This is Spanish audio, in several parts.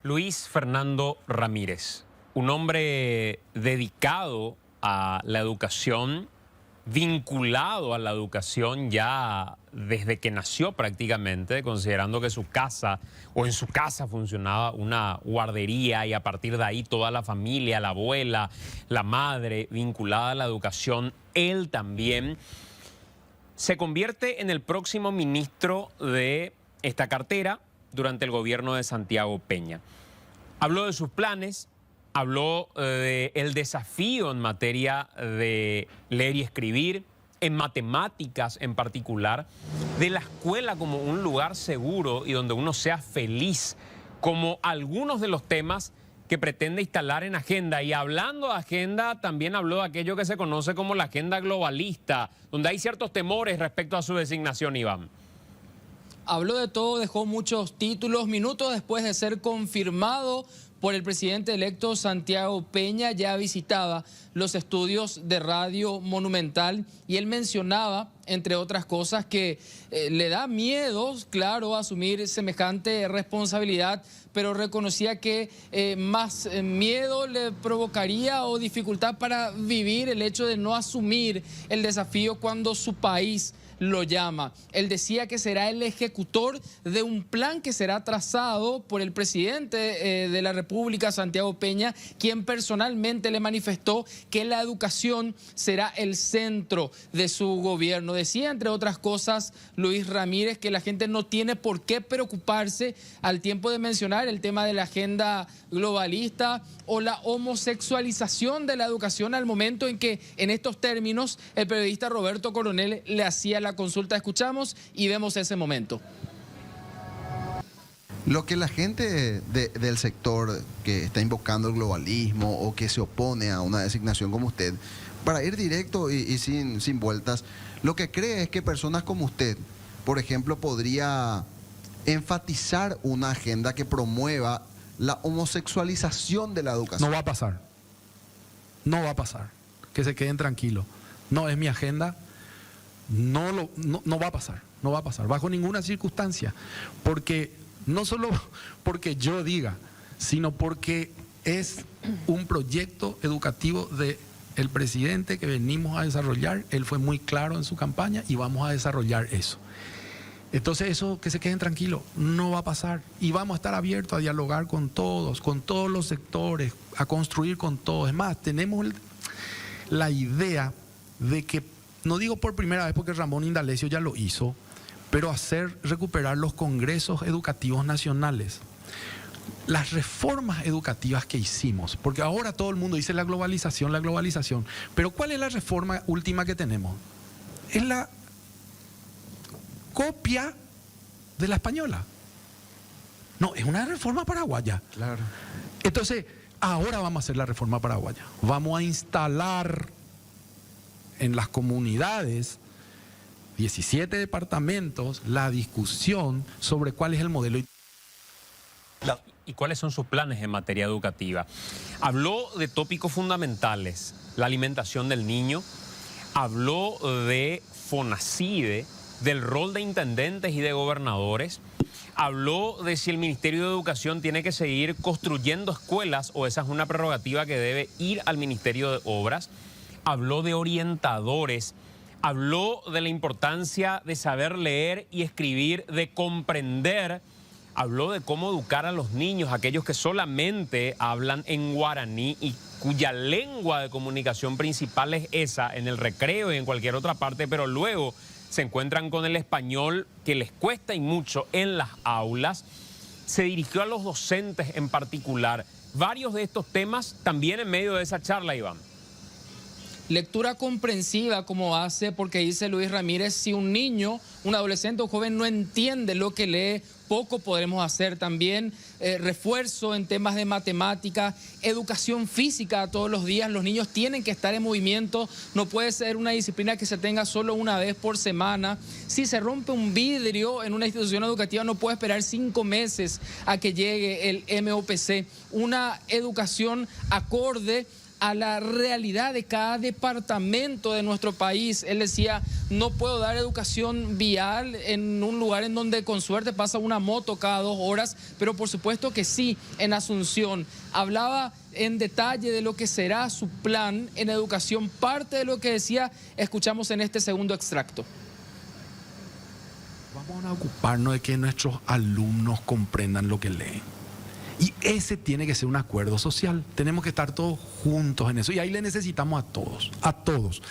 Luis Fernando Ramírez, un hombre dedicado a la educación, vinculado a la educación ya desde que nació prácticamente, considerando que en su casa funcionaba una guardería y a partir de ahí toda la familia, la abuela, la madre, vinculada a la educación. Él también se convierte en el próximo ministro de esta cartera durante el gobierno de Santiago Peña. Habló de sus planes, habló del desafío en materia de leer y escribir, en matemáticas en particular, de la escuela como un lugar seguro y donde uno sea feliz, como algunos de los temas que pretende instalar en agenda. Y hablando de agenda, también habló de aquello que se conoce como la agenda globalista, donde hay ciertos temores respecto a su designación, Iván. Habló de todo, dejó muchos títulos. Minutos después de ser confirmado por el presidente electo Santiago Peña, ya visitaba los estudios de Radio Monumental y él mencionaba, entre otras cosas, que le da miedo, claro, asumir semejante responsabilidad, pero reconocía que más miedo le provocaría o dificultad para vivir el hecho de no asumir el desafío cuando su país lo llama. Él decía que será el ejecutor de un plan que será trazado por el presidente de la República, Santiago Peña, quien personalmente le manifestó que la educación será el centro de su gobierno. Decía, entre otras cosas, Luis Ramírez, que la gente no tiene por qué preocuparse al tiempo de mencionar el tema de la agenda globalista o la homosexualización de la educación, al momento en que, en estos términos, el periodista Roberto Coronel le hacía la consulta. Escuchamos y vemos ese momento. Lo que la gente del sector que está invocando el globalismo o que se opone a una designación como usted, para ir directo y sin vueltas, lo que cree es que personas como usted, por ejemplo, podría enfatizar una agenda que promueva la homosexualización de la educación. No va a pasar. No va a pasar. Que se queden tranquilos. No es mi agenda. No va a pasar. No va a pasar. Bajo ninguna circunstancia. Porque no solo porque yo diga, sino porque es un proyecto educativo del presidente que venimos a desarrollar. Él fue muy claro en su campaña y vamos a desarrollar eso. Entonces eso, que se queden tranquilos, no va a pasar. Y vamos a estar abiertos a dialogar con todos los sectores, a construir con todos. Es más, tenemos la idea de que, no digo por primera vez porque Ramón Indalecio ya lo hizo, pero recuperar los congresos educativos nacionales. Las reformas educativas que hicimos, porque ahora todo el mundo dice la globalización, pero ¿cuál es la reforma última que tenemos? Es la copia de la española. No, es una reforma paraguaya. Claro. Entonces, ahora vamos a hacer la reforma paraguaya. Vamos a instalar en las comunidades, 17 departamentos, la discusión sobre cuál es el modelo. ¿Y cuáles son sus planes en materia educativa? Habló de tópicos fundamentales, la alimentación del niño, habló de FONACIDE, del rol de intendentes y de gobernadores, habló de si el Ministerio de Educación tiene que seguir construyendo escuelas o esa es una prerrogativa que debe ir al Ministerio de Obras, habló de orientadores, habló de la importancia de saber leer y escribir, de comprender, habló de cómo educar a los niños, aquellos que solamente hablan en guaraní y cuya lengua de comunicación principal es esa, en el recreo y en cualquier otra parte, pero luego se encuentran con el español que les cuesta y mucho en las aulas. Se dirigió a los docentes en particular. Varios de estos temas también en medio de esa charla, Iván. Lectura comprensiva como hace, porque dice Luis Ramírez, si un niño, un adolescente o joven no entiende lo que lee, poco podremos hacer. También refuerzo en temas de matemática, educación física todos los días. Los niños tienen que estar en movimiento, no puede ser una disciplina que se tenga solo una vez por semana. Si se rompe un vidrio en una institución educativa, no puede esperar 5 meses a que llegue el MOPC. Una educación acorde a la realidad de cada departamento de nuestro país. Él decía, no puedo dar educación vial en un lugar en donde con suerte pasa una moto cada 2 horas, pero por supuesto que sí, en Asunción. Hablaba en detalle de lo que será su plan en educación. Parte de lo que decía, escuchamos en este segundo extracto. Vamos a ocuparnos de que nuestros alumnos comprendan lo que leen. Y ese tiene que ser un acuerdo social. Tenemos que estar todos juntos en eso. Y ahí le necesitamos a todos, a todos.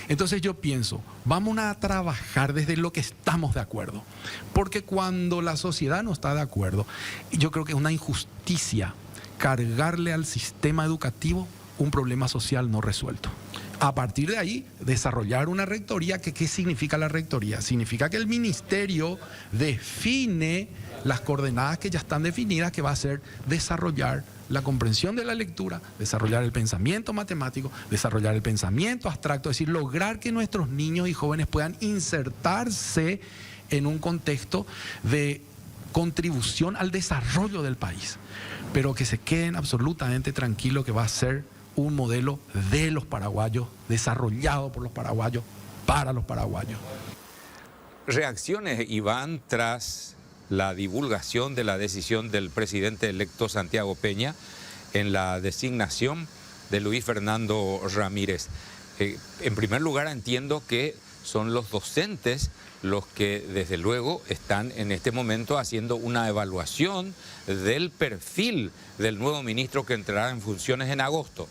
Entonces yo pienso, vamos a trabajar desde lo que estamos de acuerdo. Porque cuando la sociedad no está de acuerdo, yo creo que es una injusticia cargarle al sistema educativo un problema social no resuelto. A partir de ahí, desarrollar una rectoría. ¿Qué significa la rectoría? Significa que el ministerio define las coordenadas que ya están definidas, que va a ser desarrollar la comprensión de la lectura, desarrollar el pensamiento matemático, desarrollar el pensamiento abstracto, es decir, lograr que nuestros niños y jóvenes puedan insertarse en un contexto de contribución al desarrollo del país, pero que se queden absolutamente tranquilos que va a ser un modelo de los paraguayos, desarrollado por los paraguayos, para los paraguayos. Reacciones, Iván, tras la divulgación de la decisión del presidente electo Santiago Peña en la designación de Luis Fernando Ramírez. En primer lugar, entiendo que son los docentes los que desde luego están en este momento haciendo una evaluación del perfil del nuevo ministro que entrará en funciones en agosto.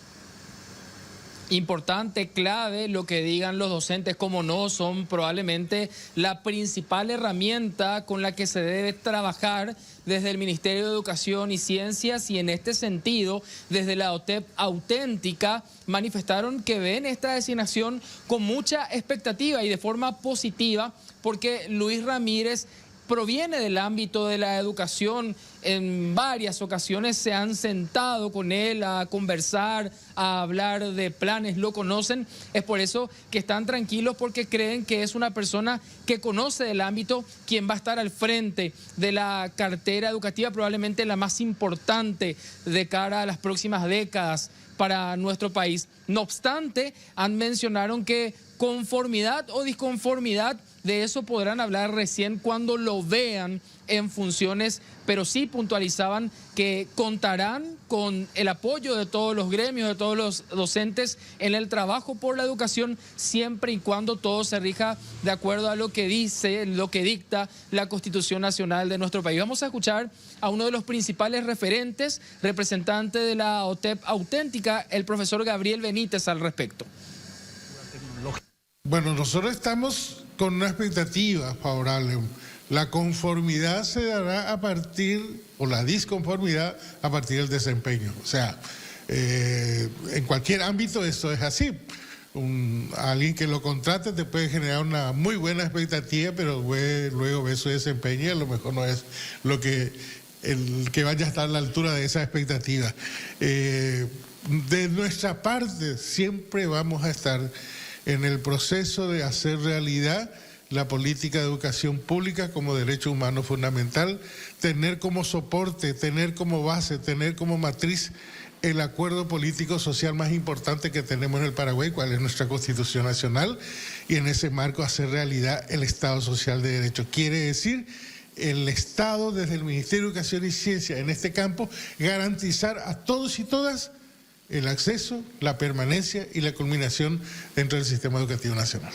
Importante, clave, lo que digan los docentes, como no, son probablemente la principal herramienta con la que se debe trabajar desde el Ministerio de Educación y Ciencias, y en este sentido, desde la OTEP Auténtica, manifestaron que ven esta designación con mucha expectativa y de forma positiva, porque Luis Ramírez proviene del ámbito de la educación. En varias ocasiones se han sentado con él a conversar, a hablar de planes, lo conocen. Es por eso que están tranquilos, porque creen que es una persona que conoce del ámbito, quien va a estar al frente de la cartera educativa, probablemente la más importante de cara a las próximas décadas para nuestro país. No obstante, mencionaron que conformidad o disconformidad, de eso podrán hablar recién cuando lo vean en funciones, pero sí puntualizaban que contarán con el apoyo de todos los gremios, de todos los docentes en el trabajo por la educación, siempre y cuando todo se rija de acuerdo a lo que dice, lo que dicta la Constitución Nacional de nuestro país. Vamos a escuchar a uno de los principales referentes, representante de la OTEP Auténtica, el profesor Gabriel Benítez, al respecto. Bueno, nosotros estamos con una expectativa favorable. La conformidad se dará a partir, o la disconformidad, a partir del desempeño. O sea, en cualquier ámbito esto es así. Alguien que lo contrate te puede generar una muy buena expectativa, pero luego ve su desempeño y a lo mejor no es el que vaya a estar a la altura de esa expectativa. De nuestra parte, siempre vamos a estar en el proceso de hacer realidad la política de educación pública como derecho humano fundamental, tener como soporte, tener como base, tener como matriz el acuerdo político social más importante que tenemos en el Paraguay, cuál es nuestra Constitución Nacional, y en ese marco hacer realidad el Estado Social de Derecho. Quiere decir, el Estado, desde el Ministerio de Educación y Ciencia, en este campo, garantizar a todos y todas el acceso, la permanencia y la culminación dentro del sistema educativo nacional.